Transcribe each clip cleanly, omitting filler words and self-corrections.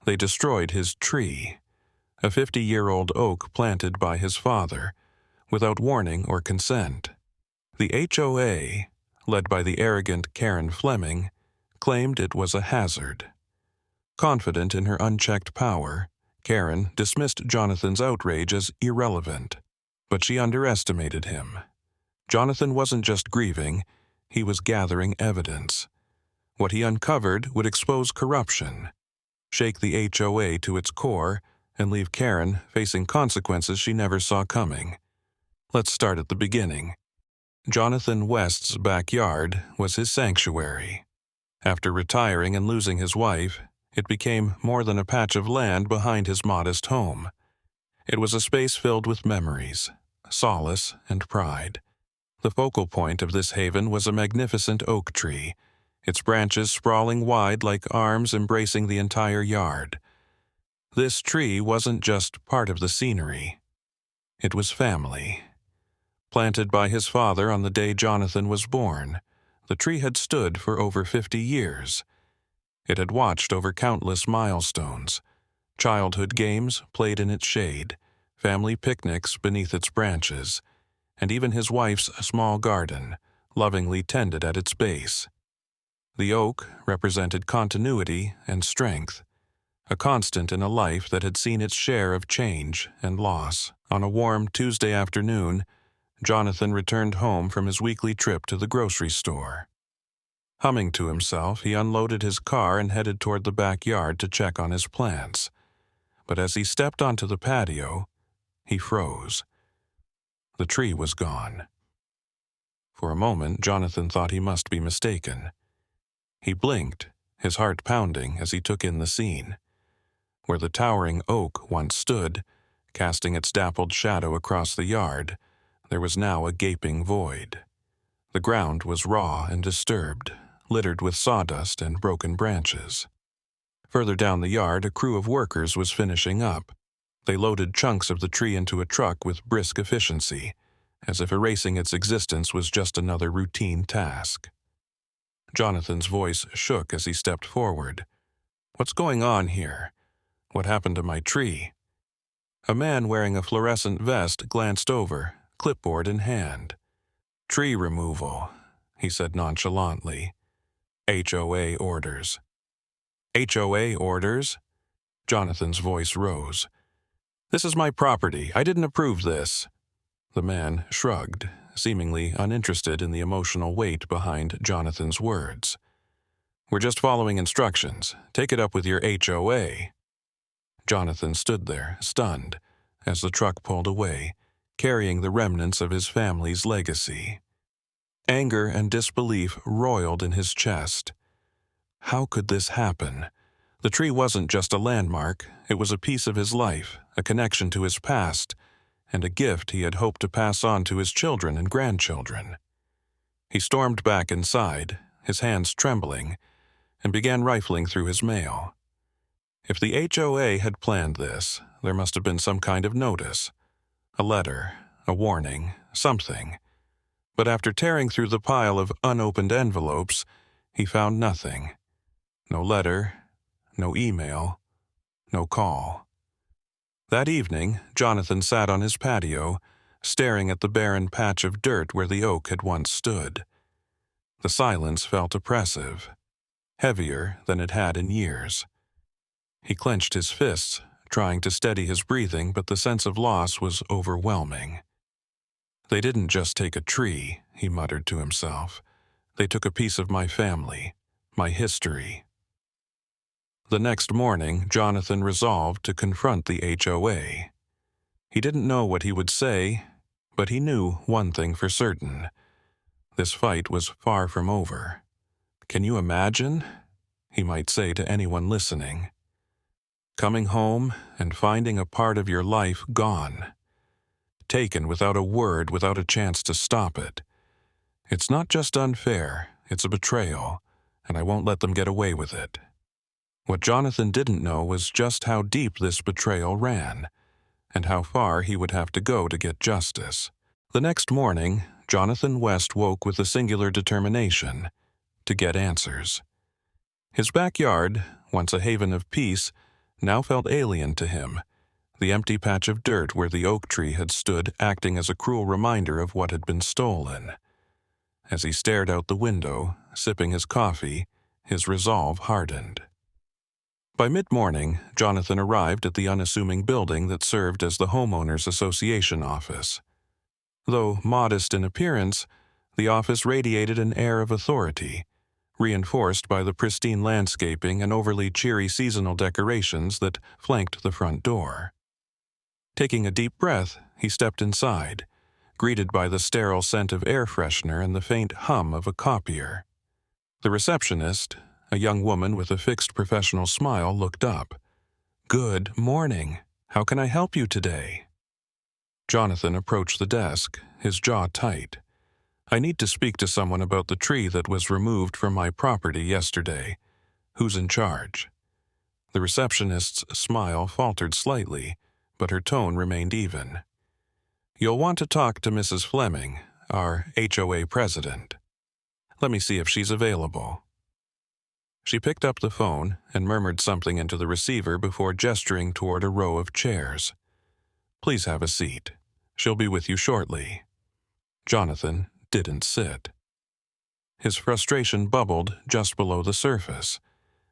They destroyed his tree, a 50-year-old oak planted by his father, without warning or consent. The HOA, led by the arrogant Karen Fleming, claimed it was a hazard. Confident in her unchecked power, Karen dismissed Jonathan's outrage as irrelevant, but she underestimated him. Jonathan wasn't just grieving, he was gathering evidence. What he uncovered would expose corruption, shake the HOA to its core, and leave Karen facing consequences she never saw coming. Let's start at the beginning. Jonathan West's backyard was his sanctuary. After retiring and losing his wife, it became more than a patch of land behind his modest home. It was a space filled with memories, solace, and pride. The focal point of this haven was a magnificent oak tree, its branches sprawling wide like arms embracing the entire yard. This tree wasn't just part of the scenery. It was family. Planted by his father on the day Jonathan was born, the tree had stood for over 50 years. It had watched over countless milestones, childhood games played in its shade, family picnics beneath its branches, and even his wife's small garden, lovingly tended at its base. The oak represented continuity and strength, a constant in a life that had seen its share of change and loss. On a warm Tuesday afternoon, Jonathan returned home from his weekly trip to the grocery store. Humming to himself, he unloaded his car and headed toward the backyard to check on his plants. But as he stepped onto the patio, he froze. The tree was gone. For a moment, Jonathan thought he must be mistaken. He blinked, his heart pounding as he took in the scene. Where the towering oak once stood, casting its dappled shadow across the yard, there was now a gaping void. The ground was raw and disturbed, littered with sawdust and broken branches. Further down the yard, a crew of workers was finishing up. They loaded chunks of the tree into a truck with brisk efficiency, as if erasing its existence was just another routine task. Jonathan's voice shook as he stepped forward. "What's going on here? What happened to my tree?" A man wearing a fluorescent vest glanced over, clipboard in hand. "Tree removal," he said nonchalantly. "HOA orders." "HOA orders?" Jonathan's voice rose. "This is my property. I didn't approve this." The man shrugged, seemingly uninterested in the emotional weight behind Jonathan's words. "We're just following instructions. Take it up with your HOA." Jonathan stood there, stunned, as the truck pulled away, carrying the remnants of his family's legacy. Anger and disbelief roiled in his chest. How could this happen? The tree wasn't just a landmark, it was a piece of his life, a connection to his past, and a gift he had hoped to pass on to his children and grandchildren. He stormed back inside, his hands trembling, and began rifling through his mail. If the HOA had planned this, there must have been some kind of notice. A letter, a warning, something. But after tearing through the pile of unopened envelopes, he found nothing. No letter, no email, no call. That evening, Jonathan sat on his patio, staring at the barren patch of dirt where the oak had once stood. The silence felt oppressive, heavier than it had in years. He clenched his fists, trying to steady his breathing, but the sense of loss was overwhelming. "They didn't just take a tree," he muttered to himself. "They took a piece of my family, my history." The next morning, Jonathan resolved to confront the HOA. He didn't know what he would say, but he knew one thing for certain. This fight was far from over. "Can you imagine?" he might say to anyone listening. Coming home and finding a part of your life gone. Taken without a word, without a chance to stop it. It's not just unfair, it's a betrayal, and I won't let them get away with it. What Jonathan didn't know was just how deep this betrayal ran, and how far he would have to go to get justice. The next morning, Jonathan West woke with a singular determination to get answers. His backyard, once a haven of peace, now felt alien to him, the empty patch of dirt where the oak tree had stood acting as a cruel reminder of what had been stolen. As he stared out the window, sipping his coffee, his resolve hardened. By mid-morning, Jonathan arrived at the unassuming building that served as the Homeowners Association office. Though modest in appearance, the office radiated an air of authority, reinforced by the pristine landscaping and overly cheery seasonal decorations that flanked the front door. Taking a deep breath, he stepped inside, greeted by the sterile scent of air freshener and the faint hum of a copier. The receptionist, a young woman with a fixed professional smile, looked up. "Good morning. How can I help you today?" Jonathan approached the desk, his jaw tight. "I need to speak to someone about the tree that was removed from my property yesterday. Who's in charge?" The receptionist's smile faltered slightly, but her tone remained even. "You'll want to talk to Mrs. Fleming, our HOA president. Let me see if she's available." She picked up the phone and murmured something into the receiver before gesturing toward a row of chairs. "Please have a seat. She'll be with you shortly." Jonathan didn't sit. His frustration bubbled just below the surface,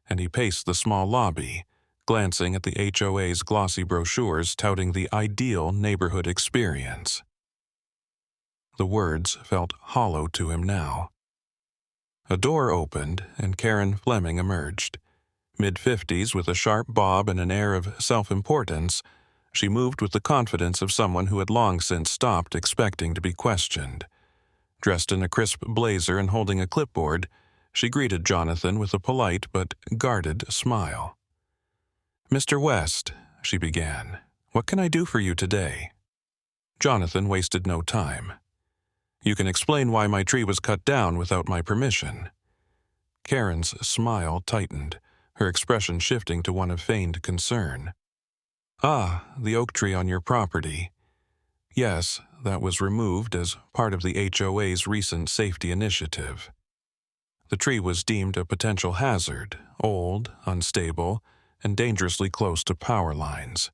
and he paced the small lobby, glancing at the HOA's glossy brochures touting the ideal neighborhood experience. The words felt hollow to him now. A door opened, and Karen Fleming emerged. Mid-50s with a sharp bob and an air of self-importance, she moved with the confidence of someone who had long since stopped expecting to be questioned. Dressed in a crisp blazer and holding a clipboard, she greeted Jonathan with a polite but guarded smile. "Mr. West," she began, "what can I do for you today?" Jonathan wasted no time. "You can explain why my tree was cut down without my permission." Karen's smile tightened, her expression shifting to one of feigned concern. "Ah, the oak tree on your property. Yes, that was removed as part of the HOA's recent safety initiative. The tree was deemed a potential hazard, old, unstable, and dangerously close to power lines.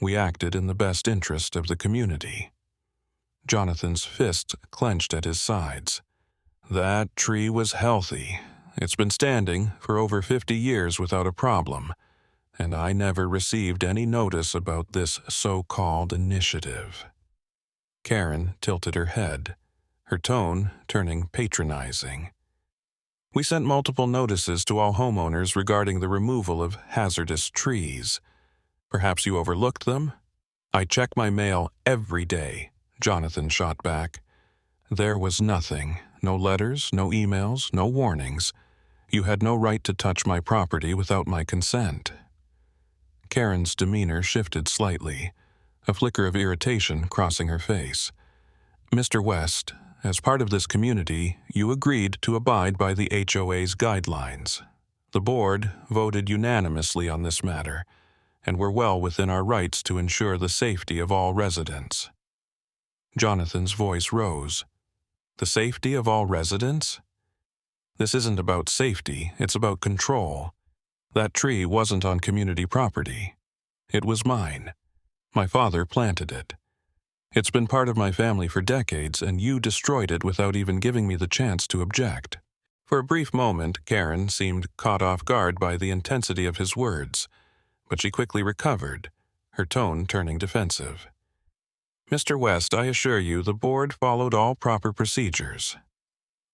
We acted in the best interest of the community." Jonathan's fists clenched at his sides. "That tree was healthy. It's been standing for over 50 years without a problem, and I never received any notice about this so-called initiative." Karen tilted her head, her tone turning patronizing. "We sent multiple notices to all homeowners regarding the removal of hazardous trees. Perhaps you overlooked them?" "I check my mail every day," Jonathan shot back. "There was nothing. No letters, no emails, no warnings. You had no right to touch my property without my consent." Karen's demeanor shifted slightly, a flicker of irritation crossing her face. "Mr. West, as part of this community, you agreed to abide by the HOA's guidelines. The board voted unanimously on this matter, and we're well within our rights to ensure the safety of all residents." Jonathan's voice rose. "The safety of all residents? This isn't about safety, it's about control. That tree wasn't on community property. It was mine. My father planted it. It's been part of my family for decades, and you destroyed it without even giving me the chance to object." For a brief moment, Karen seemed caught off guard by the intensity of his words, but she quickly recovered, her tone turning defensive. "Mr. West, I assure you the board followed all proper procedures.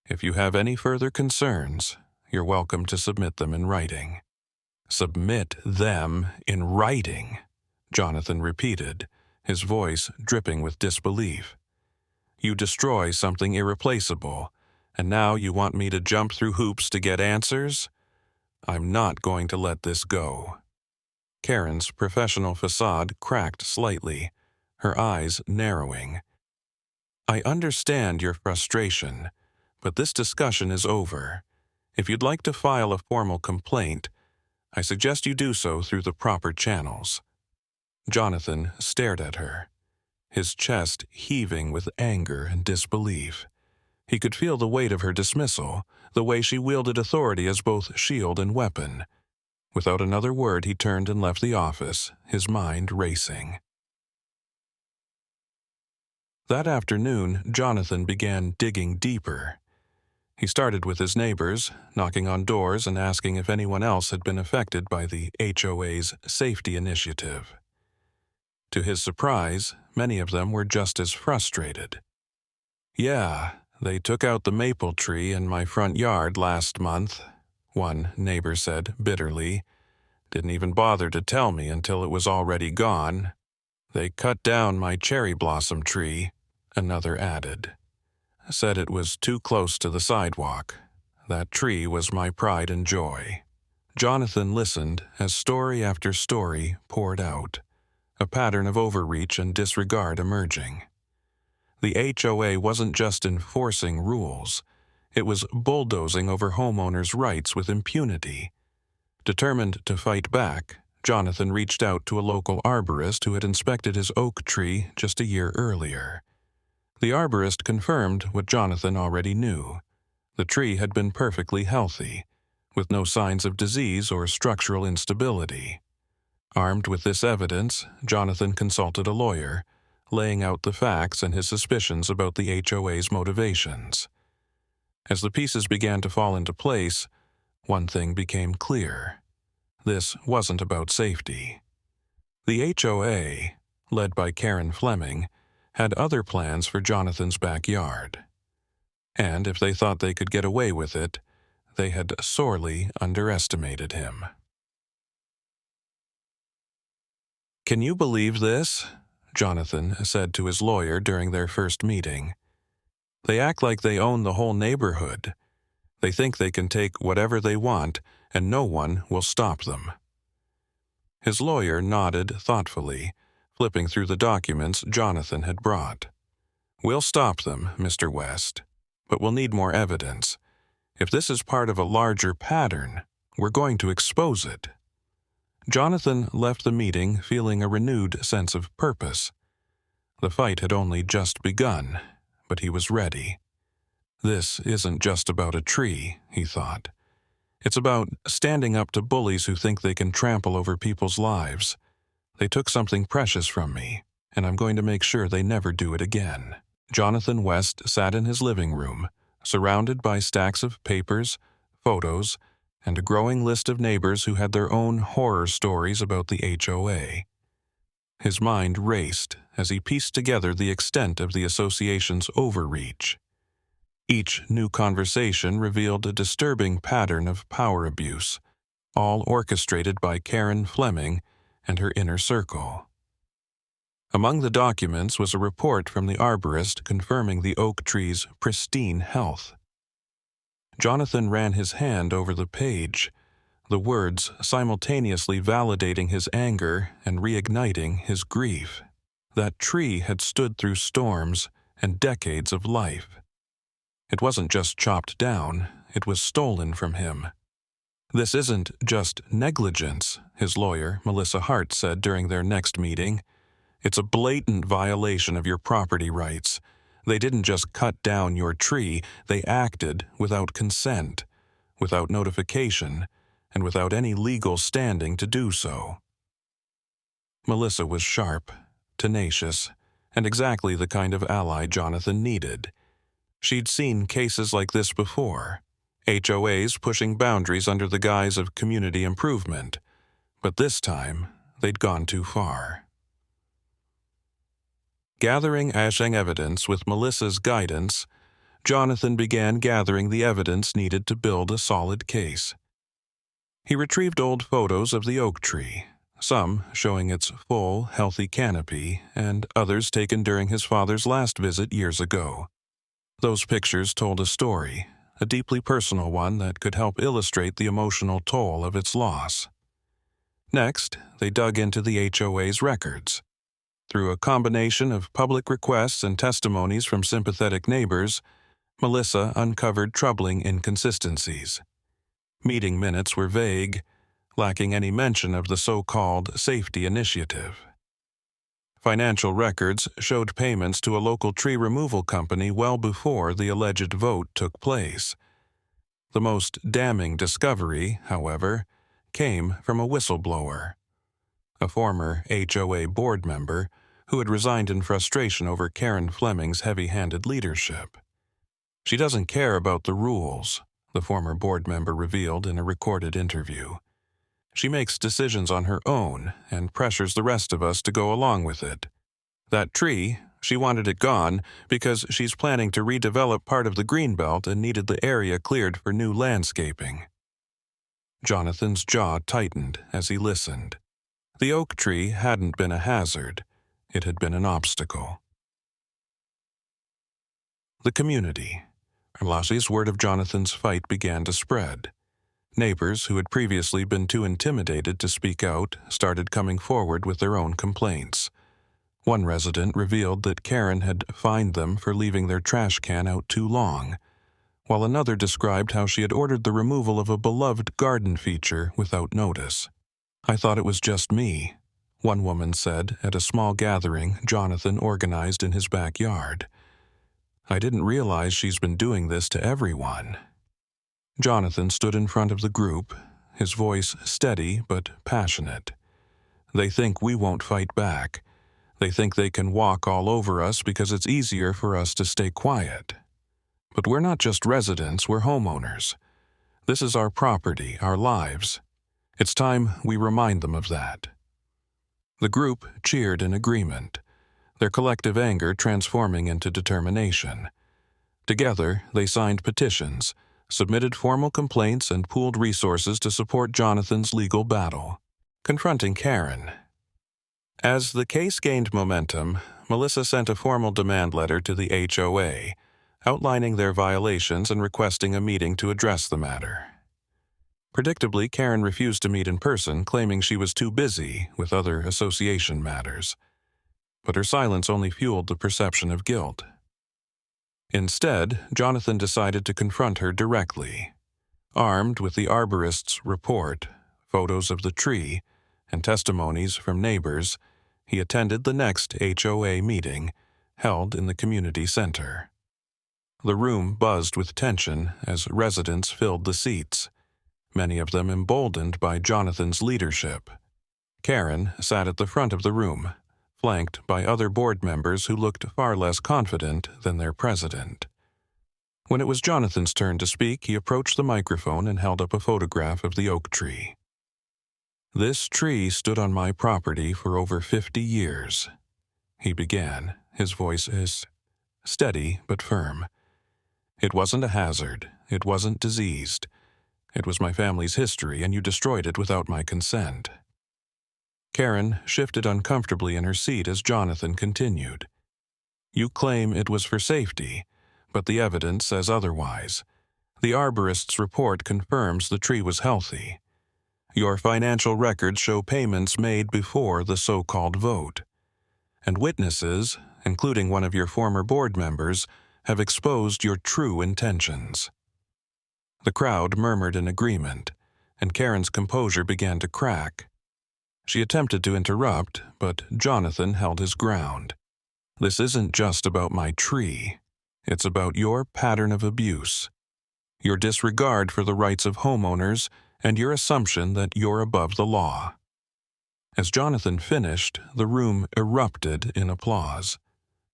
If you have any further concerns, you're welcome to submit them in writing." "Submit them in writing," Jonathan repeated, his voice dripping with disbelief. "You destroy something irreplaceable, and now you want me to jump through hoops to get answers? I'm not going to let this go." Karen's professional facade cracked slightly, her eyes narrowing. "I understand your frustration, but this discussion is over. If you'd like to file a formal complaint, I suggest you do so through the proper channels." Jonathan stared at her, his chest heaving with anger and disbelief. He could feel the weight of her dismissal, the way she wielded authority as both shield and weapon. Without another word, he turned and left the office, his mind racing. That afternoon, Jonathan began digging deeper. He started with his neighbors, knocking on doors and asking if anyone else had been affected by the HOA's safety initiative. To his surprise, many of them were just as frustrated. "Yeah, they took out the maple tree in my front yard last month," one neighbor said bitterly. "Didn't even bother to tell me until it was already gone. They cut down my cherry blossom tree," another added. "Said it was too close to the sidewalk. That tree was my pride and joy." Jonathan listened as story after story poured out, a pattern of overreach and disregard emerging. The HOA wasn't just enforcing rules, it was bulldozing over homeowners' rights with impunity. Determined to fight back, Jonathan reached out to a local arborist who had inspected his oak tree just a year earlier. The arborist confirmed what Jonathan already knew. The tree had been perfectly healthy, with no signs of disease or structural instability. Armed with this evidence, Jonathan consulted a lawyer, laying out the facts and his suspicions about the HOA's motivations. As the pieces began to fall into place, one thing became clear. This wasn't about safety. The HOA, led by Karen Fleming, had other plans for Jonathan's backyard. And if they thought they could get away with it, they had sorely underestimated him. "Can you believe this?" Jonathan said to his lawyer during their first meeting. "They act like they own the whole neighborhood. They think they can take whatever they want, and no one will stop them." His lawyer nodded thoughtfully, flipping through the documents Jonathan had brought. "We'll stop them, Mr. West, but we'll need more evidence. If this is part of a larger pattern, we're going to expose it." Jonathan left the meeting feeling a renewed sense of purpose. The fight had only just begun, but he was ready. This isn't just about a tree, he thought. It's about standing up to bullies who think they can trample over people's lives. They took something precious from me, and I'm going to make sure they never do it again. Jonathan West sat in his living room, surrounded by stacks of papers, photos, and a growing list of neighbors who had their own horror stories about the HOA. His mind raced as he pieced together the extent of the association's overreach. Each new conversation revealed a disturbing pattern of power abuse, all orchestrated by Karen Fleming and her inner circle. Among the documents was a report from the arborist confirming the oak tree's pristine health. Jonathan ran his hand over the page, the words simultaneously validating his anger and reigniting his grief. That tree had stood through storms and decades of life. It wasn't just chopped down, it was stolen from him. "This isn't just negligence," his lawyer, Melissa Hart, said during their next meeting. "It's a blatant violation of your property rights. They didn't just cut down your tree, they acted without consent, without notification, and without any legal standing to do so." Melissa was sharp, tenacious, and exactly the kind of ally Jonathan needed. She'd seen cases like this before, HOAs pushing boundaries under the guise of community improvement, but this time they'd gone too far. Gathering ashing evidence with Melissa's guidance, Jonathan began gathering the evidence needed to build a solid case. He retrieved old photos of the oak tree, some showing its full, healthy canopy, and others taken during his father's last visit years ago. Those pictures told a story, a deeply personal one that could help illustrate the emotional toll of its loss. Next, they dug into the HOA's records. Through a combination of public requests and testimonies from sympathetic neighbors, Melissa uncovered troubling inconsistencies. Meeting minutes were vague, lacking any mention of the so-called safety initiative. Financial records showed payments to a local tree removal company well before the alleged vote took place. The most damning discovery, however, came from a whistleblower, a former HOA board member who had resigned in frustration over Karen Fleming's heavy-handed leadership. She doesn't care about the rules, the former board member revealed in a recorded interview. She makes decisions on her own and pressures the rest of us to go along with it. That tree, she wanted it gone because she's planning to redevelop part of the greenbelt and needed the area cleared for new landscaping. Jonathan's jaw tightened as he listened. The oak tree hadn't been a hazard. It had been an obstacle. The community. Lasie's word of Jonathan's fight began to spread. Neighbors who had previously been too intimidated to speak out started coming forward with their own complaints. One resident revealed that Karen had fined them for leaving their trash can out too long, while another described how she had ordered the removal of a beloved garden feature without notice. "I thought it was just me," one woman said at a small gathering Jonathan organized in his backyard. "I didn't realize she's been doing this to everyone." Jonathan stood in front of the group, his voice steady but passionate. "They think we won't fight back. They think they can walk all over us because it's easier for us to stay quiet. But we're not just residents, we're homeowners. This is our property, our lives. It's time we remind them of that." The group cheered in agreement, their collective anger transforming into determination. Together, they signed petitions, submitted formal complaints, and pooled resources to support Jonathan's legal battle. Confronting Karen. As the case gained momentum, Melissa sent a formal demand letter to the HOA, outlining their violations and requesting a meeting to address the matter. Predictably, Karen refused to meet in person, claiming she was too busy with other association matters. But her silence only fueled the perception of guilt. Instead, Jonathan decided to confront her directly. Armed with the arborist's report, photos of the tree, and testimonies from neighbors, he attended the next HOA meeting, held in the community center. The room buzzed with tension as residents filled the seats, many of them emboldened by Jonathan's leadership. Karen sat at the front of the room, flanked by other board members who looked far less confident than their president. When it was Jonathan's turn to speak, he approached the microphone and held up a photograph of the oak tree. "This tree stood on my property for over 50 years, he began, his voice steady but firm. "It wasn't a hazard. It wasn't diseased. It was my family's history, and you destroyed it without my consent." Karen shifted uncomfortably in her seat as Jonathan continued. "You claim it was for safety, but the evidence says otherwise. The arborist's report confirms the tree was healthy. Your financial records show payments made before the so-called vote. And witnesses, including one of your former board members, have exposed your true intentions." The crowd murmured in agreement, and Karen's composure began to crack. She attempted to interrupt, but Jonathan held his ground. "This isn't just about my tree. It's about your pattern of abuse, your disregard for the rights of homeowners, and your assumption that you're above the law." As Jonathan finished, the room erupted in applause.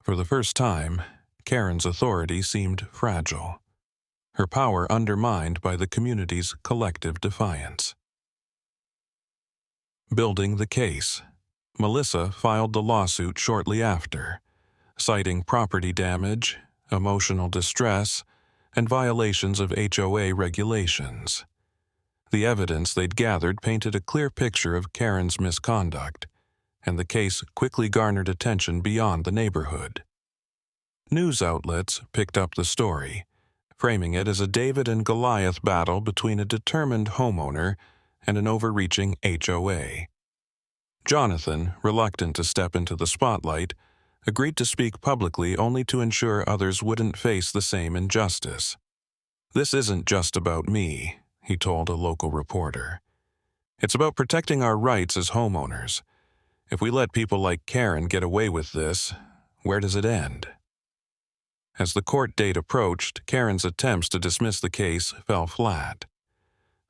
For the first time, Karen's authority seemed fragile, her power undermined by the community's collective defiance. Building the case. Melissa filed the lawsuit shortly after, citing property damage, emotional distress, and violations of HOA regulations. The evidence they'd gathered painted a clear picture of Karen's misconduct, and the case quickly garnered attention beyond the neighborhood. News outlets picked up the story, framing it as a David and Goliath battle between a determined homeowner and an overreaching HOA. Jonathan, reluctant to step into the spotlight, agreed to speak publicly only to ensure others wouldn't face the same injustice. "This isn't just about me," he told a local reporter. "It's about protecting our rights as homeowners. If we let people like Karen get away with this, where does it end?" As the court date approached, Karen's attempts to dismiss the case fell flat.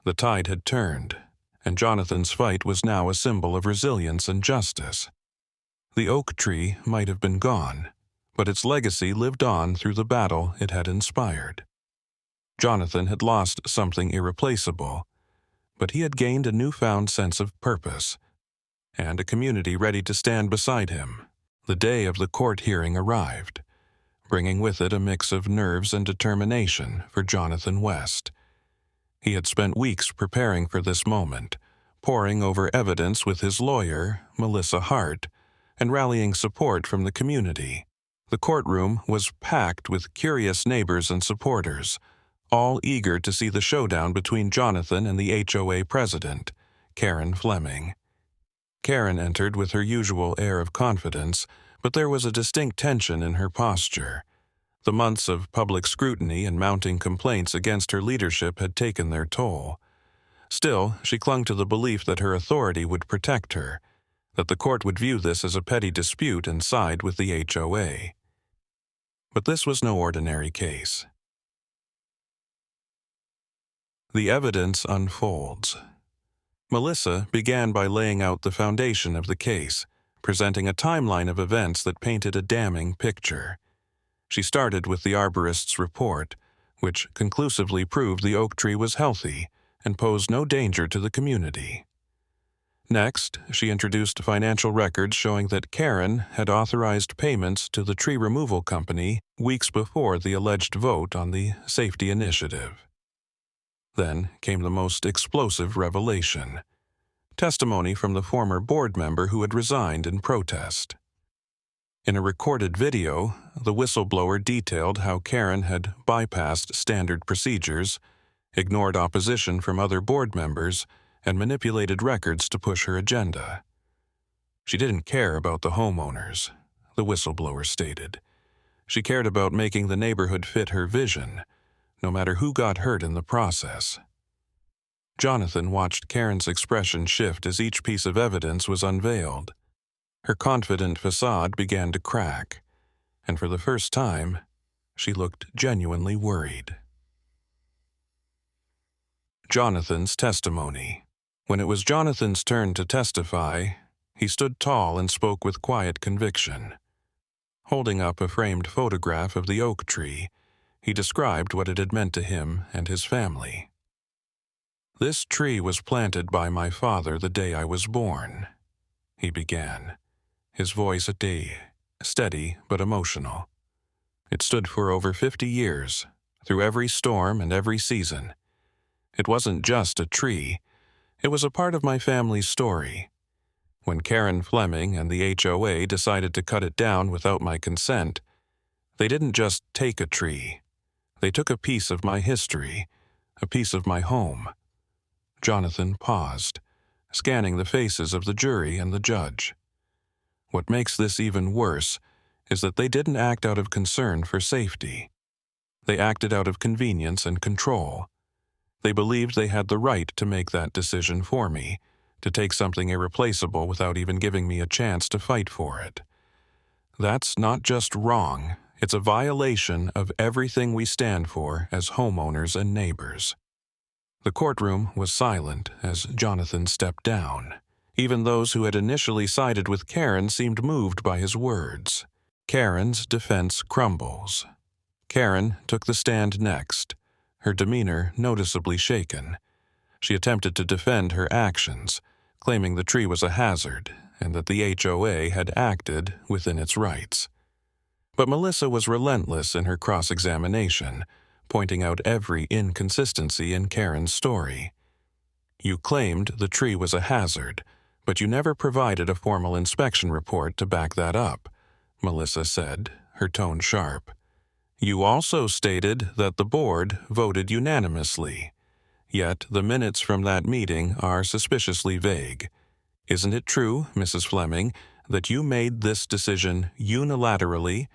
The tide had turned, and Jonathan's fight was now a symbol of resilience and justice. The oak tree might have been gone, but its legacy lived on through the battle it had inspired. Jonathan had lost something irreplaceable, but he had gained a newfound sense of purpose, and a community ready to stand beside him. The day of the court hearing arrived, bringing with it a mix of nerves and determination for Jonathan West. He had spent weeks preparing for this moment, poring over evidence with his lawyer, Melissa Hart, and rallying support from the community. The courtroom was packed with curious neighbors and supporters, all eager to see the showdown between Jonathan and the HOA president, Karen Fleming. Karen entered with her usual air of confidence, but there was a distinct tension in her posture. The months of public scrutiny and mounting complaints against her leadership had taken their toll. Still, she clung to the belief that her authority would protect her, that the court would view this as a petty dispute and side with the HOA. But this was no ordinary case. The evidence unfolds. Melissa began by laying out the foundation of the case, presenting a timeline of events that painted a damning picture. She started with the arborist's report, which conclusively proved the oak tree was healthy and posed no danger to the community. Next, she introduced financial records showing that Karen had authorized payments to the tree removal company weeks before the alleged vote on the safety initiative. Then came the most explosive revelation: testimony from the former board member who had resigned in protest. In a recorded video, the whistleblower detailed how Karen had bypassed standard procedures, ignored opposition from other board members, and manipulated records to push her agenda. She didn't care about the homeowners, the whistleblower stated. She cared about making the neighborhood fit her vision, no matter who got hurt in the process. Jonathan watched Karen's expression shift as each piece of evidence was unveiled. Her confident facade began to crack, and for the first time, she looked genuinely worried. Jonathan's testimony. When it was Jonathan's turn to testify, he stood tall and spoke with quiet conviction. Holding up a framed photograph of the oak tree, he described what it had meant to him and his family. "This tree was planted by my father the day I was born," he began, his voice steady but emotional. "It stood for over 50 years, through every storm and every season. It wasn't just a tree, it was a part of my family's story. When Karen Fleming and the HOA decided to cut it down without my consent, they didn't just take a tree. They took a piece of my history, a piece of my home." Jonathan paused, scanning the faces of the jury and the judge. What makes this even worse is that they didn't act out of concern for safety. They acted out of convenience and control. They believed they had the right to make that decision for me, to take something irreplaceable without even giving me a chance to fight for it. That's not just wrong, it's a violation of everything we stand for as homeowners and neighbors. The courtroom was silent as Jonathan stepped down. Even those who had initially sided with Karen seemed moved by his words. Karen's defense crumbles. Karen took the stand next, her demeanor noticeably shaken. She attempted to defend her actions, claiming the tree was a hazard and that the HOA had acted within its rights. But Melissa was relentless in her cross-examination, pointing out every inconsistency in Karen's story. "You claimed the tree was a hazard, but you never provided a formal inspection report to back that up," Melissa said, her tone sharp. "You also stated that the board voted unanimously, yet the minutes from that meeting are suspiciously vague. Isn't it true, Mrs. Fleming, that you made this decision unilaterally?"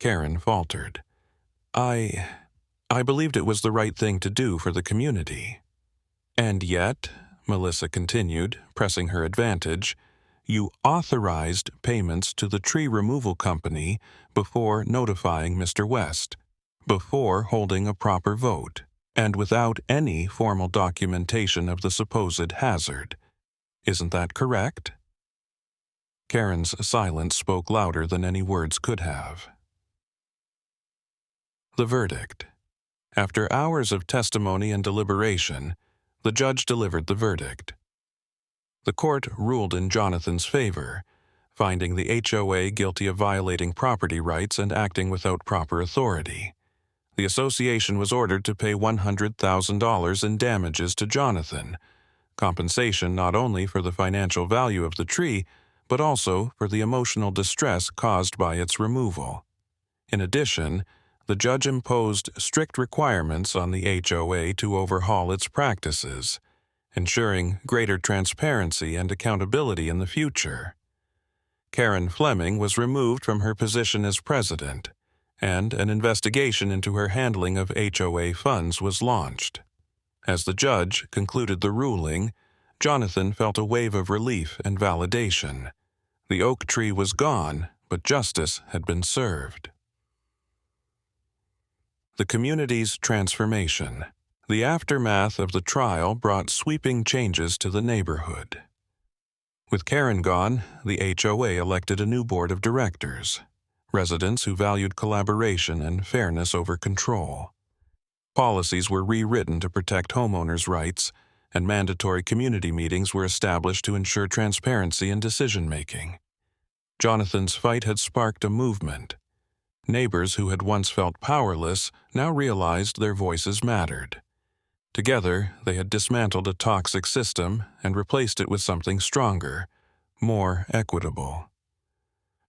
Karen faltered. I believed it was the right thing to do for the community." "And yet," Melissa continued, pressing her advantage, "you authorized payments to the tree removal company before notifying Mr. West, before holding a proper vote." and without any formal documentation of the supposed hazard. Isn't that correct?" Karen's silence spoke louder than any words could have. The verdict. After hours of testimony and deliberation, the judge delivered the verdict. The court ruled in Jonathan's favor, finding the HOA guilty of violating property rights and acting without proper authority. The association was ordered to pay $100,000 in damages to Jonathan, compensation not only for the financial value of the tree, but also for the emotional distress caused by its removal. In addition, the judge imposed strict requirements on the HOA to overhaul its practices, ensuring greater transparency and accountability in the future. Karen Fleming was removed from her position as president, and an investigation into her handling of HOA funds was launched. As the judge concluded the ruling, Jonathan felt a wave of relief and validation. The oak tree was gone, but justice had been served. The community's transformation. The aftermath of the trial brought sweeping changes to the neighborhood. With Karen gone, the HOA elected a new board of directors, residents who valued collaboration and fairness over control. Policies were rewritten to protect homeowners' rights, and mandatory community meetings were established to ensure transparency in decision-making. Jonathan's fight had sparked a movement. Neighbors who had once felt powerless now realized their voices mattered. Together, they had dismantled a toxic system and replaced it with something stronger, more equitable.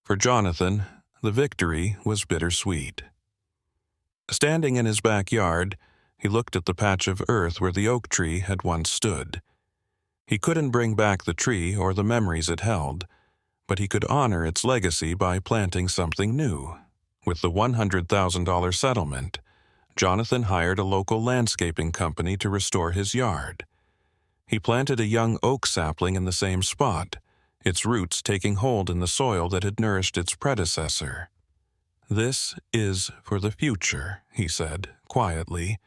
For Jonathan, the victory was bittersweet. Standing in his backyard, he looked at the patch of earth where the oak tree had once stood. He couldn't bring back the tree or the memories it held, but he could honor its legacy by planting something new. With the $100,000 settlement, Jonathan hired a local landscaping company to restore his yard. He planted a young oak sapling in the same spot, its roots taking hold in the soil that had nourished its predecessor. "This is for the future," he said, quietly,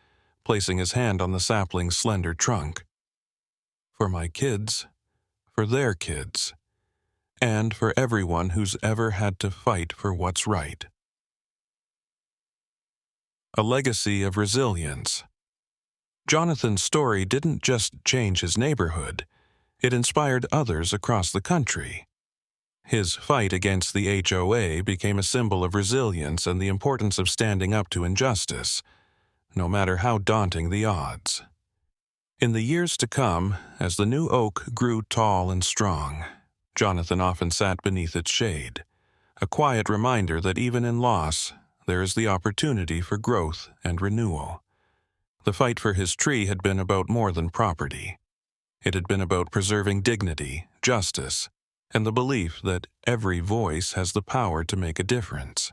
placing his hand on the sapling's slender trunk. "For my kids, for their kids, and for everyone who's ever had to fight for what's right." A legacy of resilience. Jonathan's story didn't just change his neighborhood, it inspired others across the country. His fight against the HOA became a symbol of resilience and the importance of standing up to injustice, no matter how daunting the odds. In the years to come, as the new oak grew tall and strong, Jonathan often sat beneath its shade, a quiet reminder that even in loss, there is the opportunity for growth and renewal. The fight for his tree had been about more than property. It had been about preserving dignity, justice, and the belief that every voice has the power to make a difference.